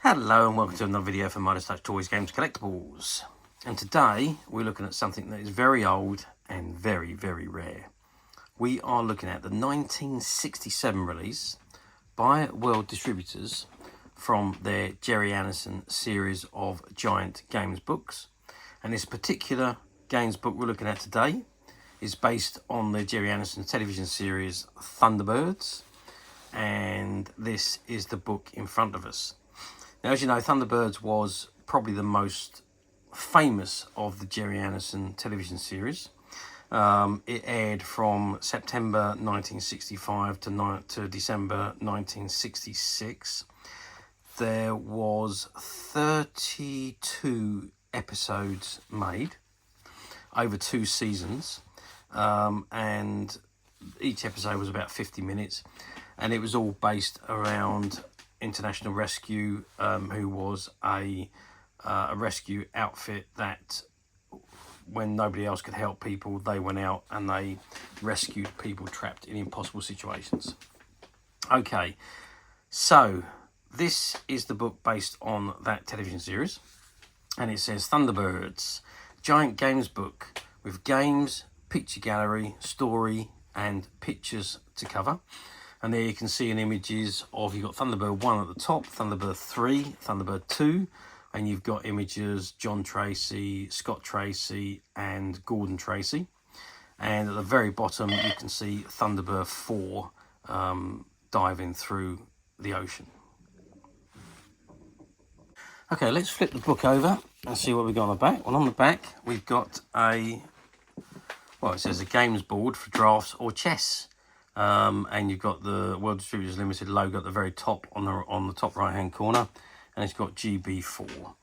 Hello and welcome to another video from Midas Touch Toys, Games, Collectibles. And today we're looking at something that is very old and very, very rare. We are looking at the 1967 release by World Distributors from their Gerry Anderson series of giant games books. And this particular games book we're looking at today is based on the Gerry Anderson television series Thunderbirds. And this is the book in front of us. Now, as you know, Thunderbirds was probably the most famous of the Gerry Anderson television series. It aired from September 1965 to December 1966. There was 32 episodes made over 2 seasons, and each episode was about 50 minutes, and it was all based around International Rescue, who was a rescue outfit that when nobody else could help people, they went out and they rescued people trapped in impossible situations. Okay, so this is the book based on that television series, and it says Thunderbirds, giant games book with games, picture gallery, story and pictures to cover. And there you can see an images of, you've got Thunderbird 1 at the top, Thunderbird 3, Thunderbird 2, and you've got images John Tracy, Scott Tracy and Gordon Tracy. And at the very bottom you can see Thunderbird 4 diving through the ocean. Okay, let's flip the book over and see what we've got on the back. Well, on the back we've got it says a games board for drafts or chess. And you've got the World Distributors Limited logo at the very top on the top right hand corner, and it's got GB4.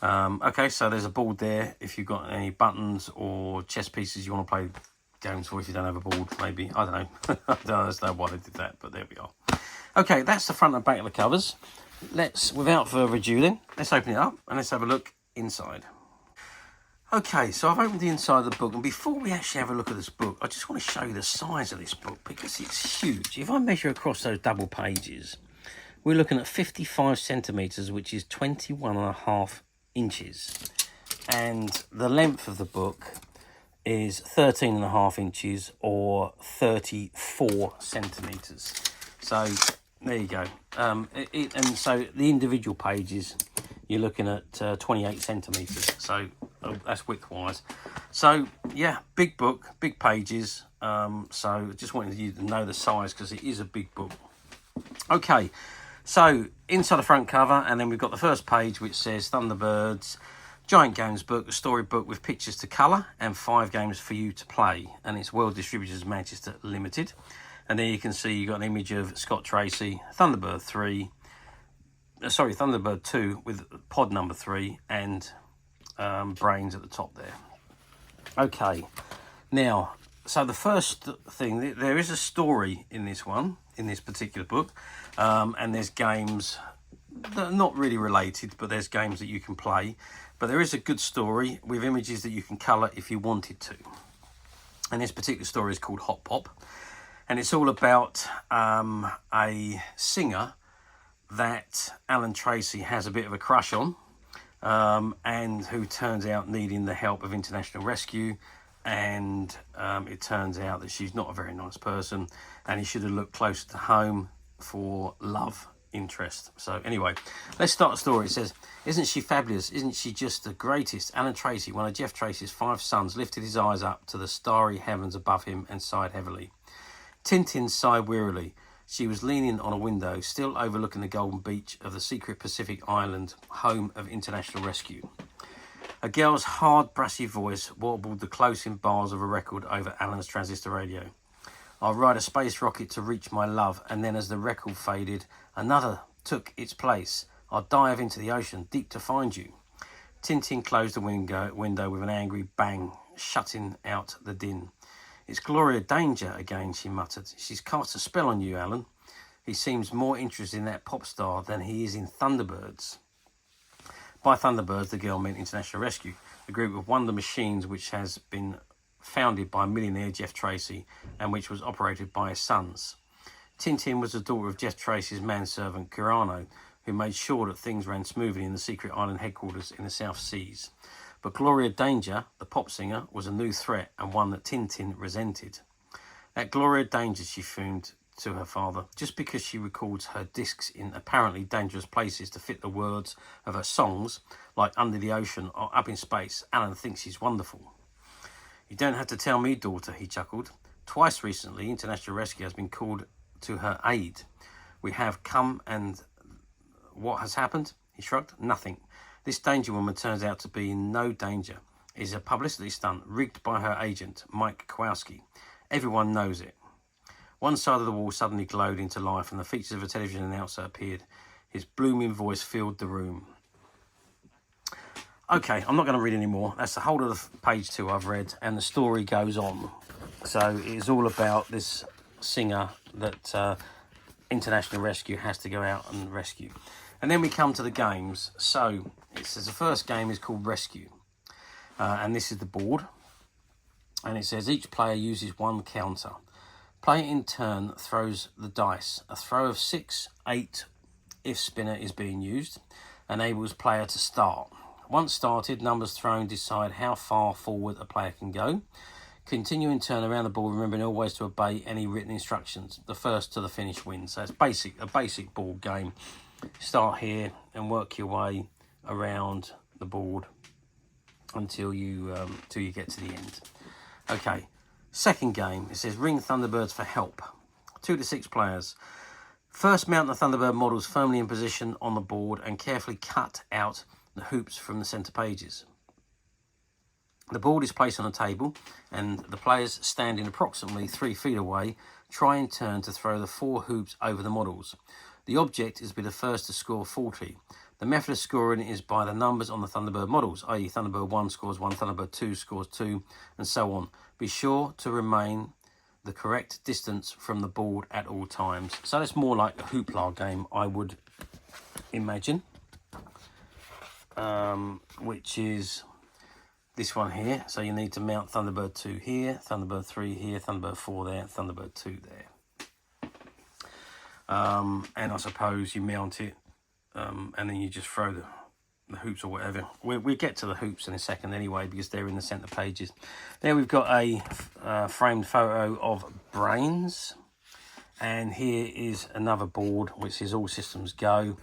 Okay, so there's a board there if you've got any buttons or chess pieces you want to play games for. If you don't have a board, maybe, I don't know. I don't understand why they did that, but there we are. Okay, that's the front and back of the covers. Without further ado then, let's open it up and let's have a look inside. Okay, so I've opened the inside of the book, and before we actually have a look at this book, I just want to show you the size of this book because it's huge. If I measure across those double pages, we're looking at 55 centimetres, which is 21.5 inches. And the length of the book is 13.5 inches or 34 centimetres. So there you go. And so the individual pages, you're looking at 28 centimetres. So that's width-wise. So yeah, big book, big pages. So just wanted you to know the size because it is a big book. Okay, so inside the front cover, and then we've got the first page which says Thunderbirds, giant games book, a storybook with pictures to colour and 5 games for you to play. And it's World Distributors Manchester Limited. And there you can see you've got an image of Scott Tracy, Thunderbird 2 with pod number 3 and brains at the top there. Okay, now, so the first thing, there is a story in this particular book, and there's games that are not really related, but there's games that you can play. But there is a good story with images that you can colour if you wanted to. And this particular story is called Hot Pop, and it's all about a singer that Alan Tracy has a bit of a crush on, and who turns out needing the help of International Rescue, and it turns out that she's not a very nice person, and he should have looked closer to home for love interest. So anyway, let's start the story. It says, "Isn't she fabulous? Isn't she just the greatest?" Alan Tracy, one of Jeff Tracy's 5 sons, lifted his eyes up to the starry heavens above him and sighed heavily. Tintin sighed wearily. She was leaning on a window, still overlooking the golden beach of the secret Pacific island, home of International Rescue. A girl's hard, brassy voice warbled the close-in bars of a record over Alan's transistor radio. "I'll ride a space rocket to reach my love, and then as the record faded, another took its place. I'll dive into the ocean, deep to find you." Tintin closed the window with an angry bang, shutting out the din. "It's Gloria Danger again," she muttered. "She's cast a spell on you, Alan. He seems more interested in that pop star than he is in Thunderbirds." By Thunderbirds, the girl meant International Rescue, a group of wonder machines which has been founded by millionaire Jeff Tracy and which was operated by his sons. Tintin was the daughter of Jeff Tracy's manservant Kirano, who made sure that things ran smoothly in the secret island headquarters in the South Seas. But Gloria Danger, the pop singer, was a new threat and one that Tintin resented. That Gloria Danger, she fumed to her father, just because she records her discs in apparently dangerous places to fit the words of her songs, like Under the Ocean or Up in Space, Alan thinks she's wonderful. You don't have to tell me, daughter, he chuckled. Twice recently, International Rescue has been called to her aid. We have come, and what has happened? He shrugged. Nothing. This danger woman turns out to be in no danger. It is a publicity stunt rigged by her agent, Mike Kowalski. Everyone knows it. One side of the wall suddenly glowed into life and the features of a television announcer appeared. His blooming voice filled the room. Okay, I'm not going to read any more. That's the whole of the page 2 I've read, and the story goes on. So it's all about this singer that International Rescue has to go out and rescue. And then we come to the games. So it says the first game is called Rescue. And this is the board. And it says each player uses one counter. Player in turn throws the dice. A throw of 6, 8, if spinner is being used, enables player to start. Once started, numbers thrown decide how far forward a player can go. Continue in turn around the board, remembering always to obey any written instructions. The first to the finish wins. So it's a basic board game. Start here and work your way around the board until you get to the end. Okay, second game. It says ring Thunderbirds for help. 2 to 6 players. First, mount the Thunderbird models firmly in position on the board and carefully cut out the hoops from the centre pages. The board is placed on a table and the players standing approximately 3 feet away try in turn to throw the 4 hoops over the models. The object is to be the first to score 40. The method of scoring is by the numbers on the Thunderbird models, i.e. Thunderbird 1 scores 1, Thunderbird 2 scores 2, and so on. Be sure to remain the correct distance from the board at all times. So it's more like a hoopla game, I would imagine, which is this one here. So you need to mount Thunderbird 2 here, Thunderbird 3 here, Thunderbird 4 there, Thunderbird 2 there. And I suppose you mount it and then you just throw the hoops or whatever. We'll get to the hoops in a second anyway because they're in the centre pages. There we've got a framed photo of Brains. And here is another board which is All Systems Go.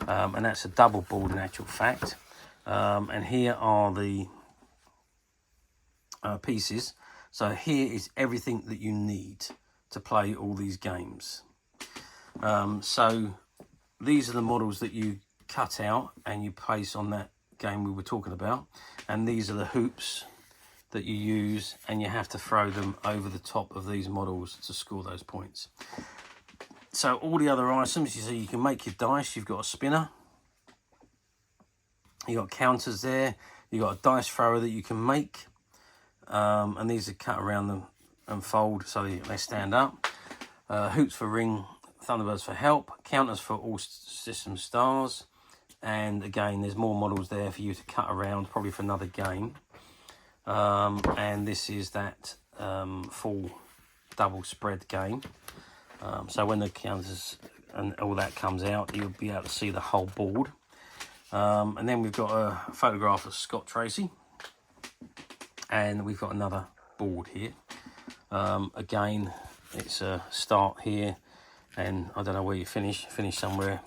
And that's a double board in actual fact. And here are the pieces. So here is everything that you need to play all these games. So these are the models that you cut out and you place on that game we were talking about, and these are the hoops that you use, and you have to throw them over the top of these models to score those points. So all the other items, you see, you can make your dice. You've got a spinner, you got counters there, you got a dice thrower that you can make, and these are cut around them and fold so they stand up. Hoops for ring Thunderbirds for help, counters for All Systems Stars, and again there's more models there for you to cut around, probably for another game. And this is that full double spread game. So when the counters and all that comes out, you'll be able to see the whole board. And then we've got a photograph of Scott Tracy, and we've got another board here. Again, it's a start here, and I don't know where you finish somewhere,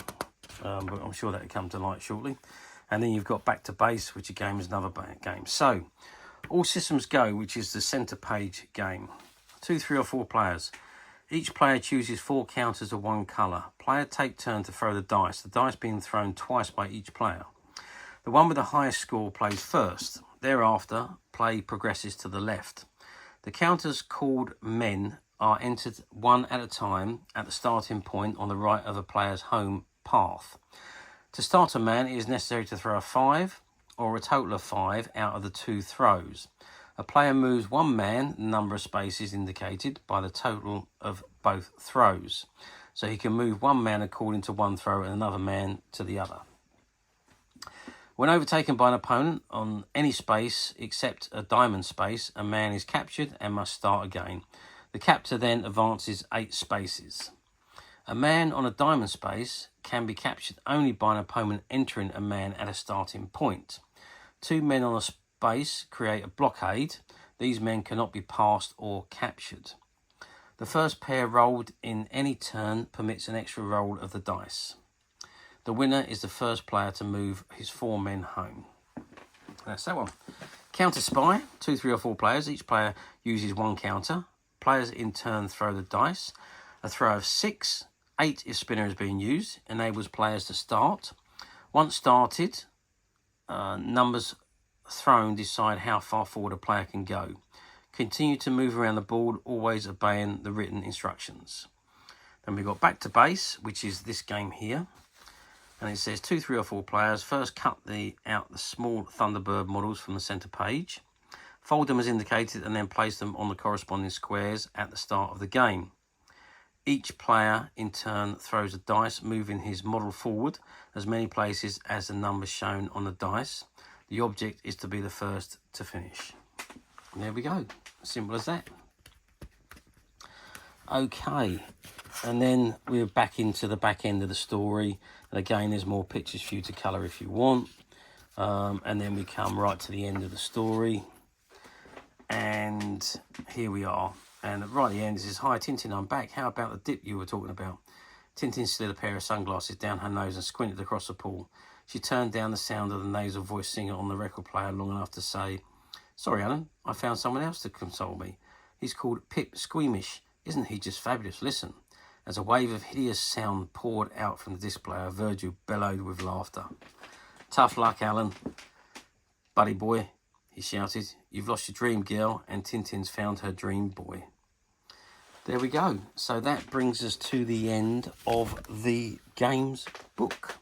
but I'm sure that'll come to light shortly. And then you've got Back to Base, which again is another game. So All Systems Go, which is the centre page game. 2, 3 or 4 players. Each player chooses 4 counters of one colour. Player take turn to throw the dice being thrown twice by each player. The one with the highest score plays first. Thereafter, play progresses to the left. The counters called men are entered one at a time at the starting point on the right of a player's home path. To start a man, it is necessary to throw a 5 or a total of 5 out of the 2 throws. A player moves one man, the number of spaces indicated by the total of both throws. So he can move one man according to one throw and another man to the other. When overtaken by an opponent on any space except a diamond space, a man is captured and must start again. The captor then advances 8 spaces. A man on a diamond space can be captured only by an opponent entering a man at a starting point. Two men on a space create a blockade. These men cannot be passed or captured. The first pair rolled in any turn permits an extra roll of the dice. The winner is the first player to move his 4 men home. That's that one. Counter Spy, 2, 3 or 4 players. Each player uses 1 counter. Players in turn throw the dice. A throw of 6, 8 if spinner is being used, enables players to start. Once started, numbers thrown decide how far forward a player can go. Continue to move around the board, always obeying the written instructions. Then we've got Back to Base, which is this game here. And it says 2, 3 or 4 players. First cut out the small Thunderbird models from the centre page. Fold them as indicated and then place them on the corresponding squares at the start of the game. Each player in turn throws a dice, moving his model forward as many places as the numbers shown on the dice. The object is to be the first to finish. And there we go. Simple as that. Okay. And then we're back into the back end of the story. And again, there's more pictures for you to colour if you want. And then we come right to the end of the story. And here we are. And right at the end it says, "Hi Tintin, I'm back. How about the dip you were talking about?" Tintin slid a pair of sunglasses down her nose and squinted across the pool. She turned down the sound of the nasal voice singer on the record player long enough to say, "Sorry, Alan, I found someone else to console me. He's called Pip Squeamish. Isn't he just fabulous? Listen." As a wave of hideous sound poured out from the disc player, Virgil bellowed with laughter. "Tough luck, Alan. Buddy boy," he shouted. "You've lost your dream girl, and Tintin's found her dream boy." There we go. So that brings us to the end of the games book.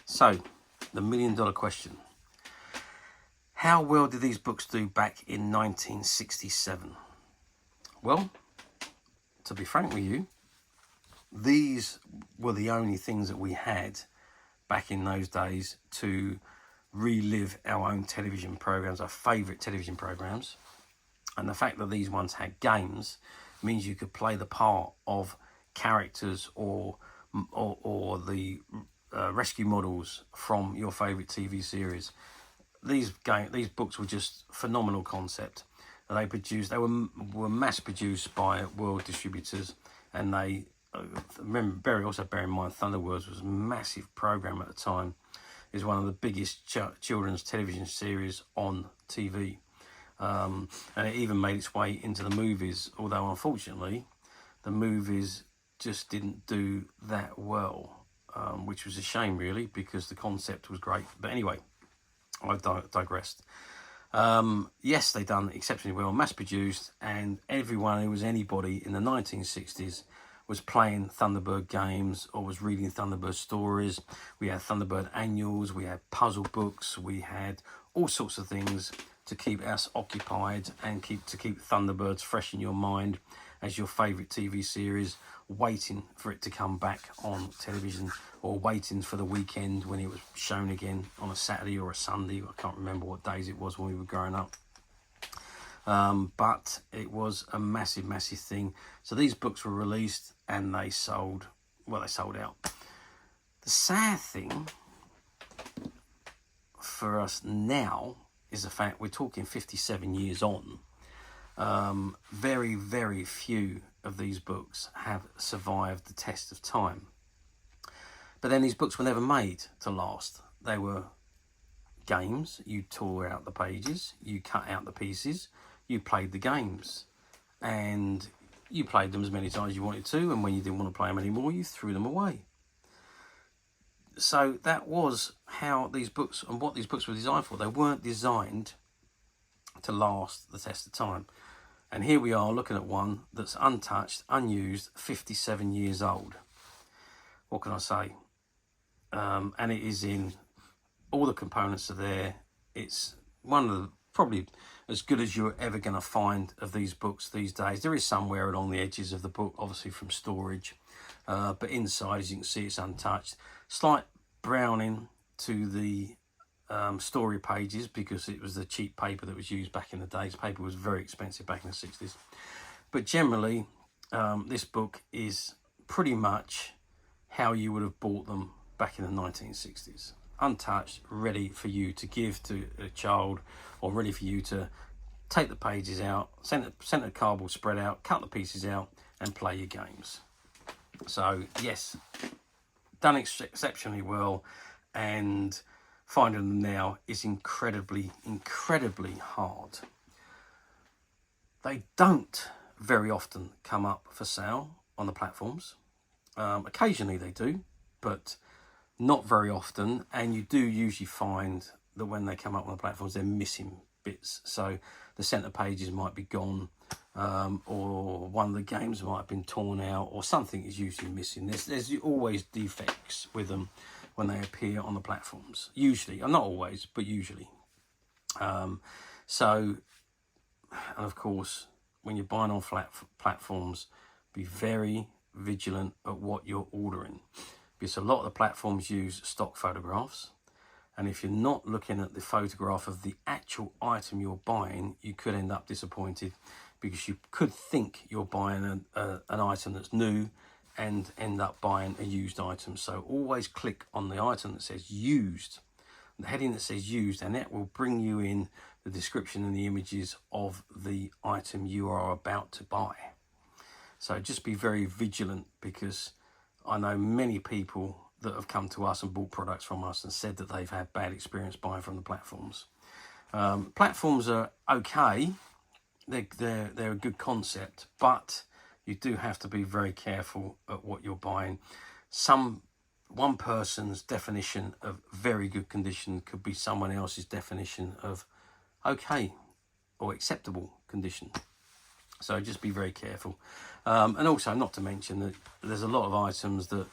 So, the $1 million question. How well did these books do back in 1967? Well, to be frank with you, these were the only things that we had back in those days to relive our own television programs, our favourite television programs. And the fact that these ones had games means you could play the part of characters or the rescue models from your favourite TV series. These books were just phenomenal concept. They were mass produced by World Distributors, and they bear in mind Thunderbirds was a massive program at the time. It was one of the biggest children's television series on TV. And it even made its way into the movies, although unfortunately the movies just didn't do that well, which was a shame really, because the concept was great. But anyway, I digressed. Yes, they done exceptionally well, mass produced, and everyone who was anybody in the 1960s was playing Thunderbird games or was reading Thunderbird stories. We had Thunderbird annuals, we had puzzle books, we had all sorts of things to keep us occupied and keep Thunderbirds fresh in your mind as your favourite TV series, waiting for it to come back on television or waiting for the weekend when it was shown again on a Saturday or a Sunday. I can't remember what days it was when we were growing up. But it was a massive, massive thing. So these books were released and they sold out. The sad thing for us now is the fact we're talking 57 years on. Very, very few of these books have survived the test of time. But then these books were never made to last. They were games. You tore out the pages, you cut out the pieces, you played the games, and you played them as many times as you wanted to, and when you didn't want to play them anymore, you threw them away. So that was how these books and what these books were designed for. They weren't designed to last the test of time. And here we are looking at one that's untouched, unused, 57 years old. What can I say? And it is in, all the components are there. It's one of the, probably as good as you're ever going to find of these books these days. There is somewhere along the edges of the book, obviously from storage. But inside, as you can see, it's untouched. Slight browning to the story pages because it was the cheap paper that was used back in the days. Paper was very expensive back in the 60s. But generally, this book is pretty much how you would have bought them back in the 1960s. Untouched, ready for you to give to a child, or ready for you to take the pages out, send the cardboard spread out, cut the pieces out and play your games. So yes, done exceptionally well, and finding them now is incredibly hard. They don't very often come up for sale on the platforms. Occasionally they do, but not very often, and you do usually find that when they come up on the platforms they're missing bits. So the centre pages might be gone, or one of the games might have been torn out, or something is usually missing. There's always defects with them when they appear on the platforms, usually, not always, but usually. So, and of course, when you're buying on platforms, be very vigilant at what you're ordering, because a lot of the platforms use stock photographs, and if you're not looking at the photograph of the actual item you're buying, you could end up disappointed, because you could think you're buying an item that's new and end up buying a used item. So always click on the item that says used, the heading that says used, and that will bring you in the description and the images of the item you are about to buy. So just be very vigilant, because I know many people that have come to us and bought products from us and said that they've had bad experience buying from the platforms. Platforms are okay, they're a good concept, but you do have to be very careful at what you're buying. One person's definition of very good condition could be someone else's definition of okay or acceptable condition. So just be very careful. And also, not to mention that there's a lot of items that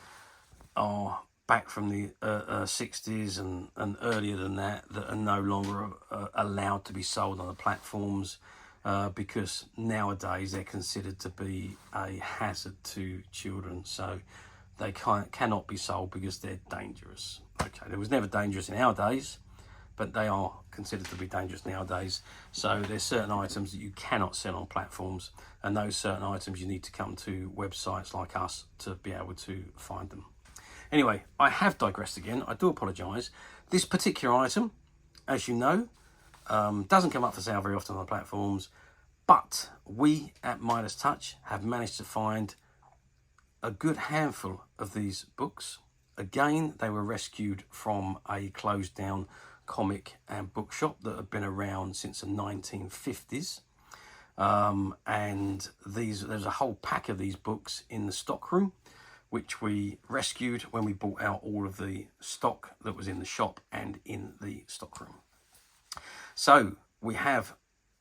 are back from the 60s and earlier than that are no longer allowed to be sold on the platforms, because nowadays they're considered to be a hazard to children. So they cannot be sold because they're dangerous. Okay, they was never dangerous in our days, but they are considered to be dangerous nowadays. So there's certain items that you cannot sell on platforms, and those certain items you need to come to websites like us to be able to find them. Anyway, I have digressed again. I do apologise. This particular item, as you know, doesn't come up for sale very often on the platforms, but we at Midas Touch have managed to find a good handful of these books. Again, they were rescued from a closed down comic and bookshop that had been around since the 1950s. And there's a whole pack of these books in the stockroom, which we rescued when we bought out all of the stock that was in the shop and in the stockroom. So we have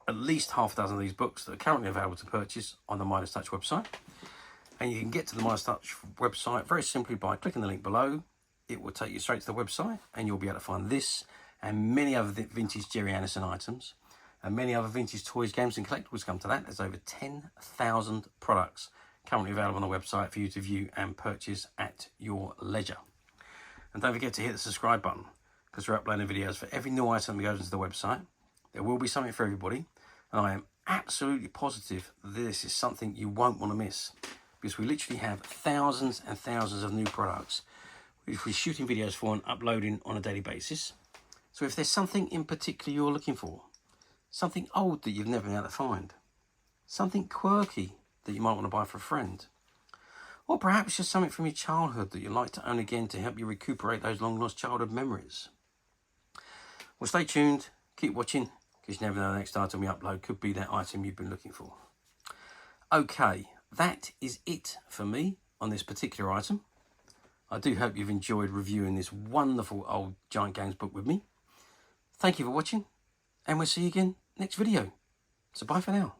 at least half a dozen of these books that are currently available to purchase on the Midas Touch website. And you can get to the Midas Touch website very simply by clicking the link below. It will take you straight to the website, and you'll be able to find this and many other vintage Gerry Anderson items, and many other vintage toys, games and collectibles come to that. There's over 10,000 products currently available on the website for you to view and purchase at your leisure. And don't forget to hit the subscribe button, because we're uploading videos for every new item that goes into the website. There will be something for everybody, and I am absolutely positive this is something you won't want to miss, because we literally have thousands and thousands of new products which we're shooting videos for and uploading on a daily basis. So if there's something in particular you're looking for, something old that you've never been able to find, something quirky that you might want to buy for a friend, or perhaps just something from your childhood that you'd like to own again to help you recuperate those long lost childhood memories. Well, stay tuned, keep watching, because you never know the next item we upload could be that item you've been looking for. Okay, that is it for me on this particular item. I do hope you've enjoyed reviewing this wonderful old Giant Games book with me. Thank you for watching, and we'll see you again next video. So bye for now.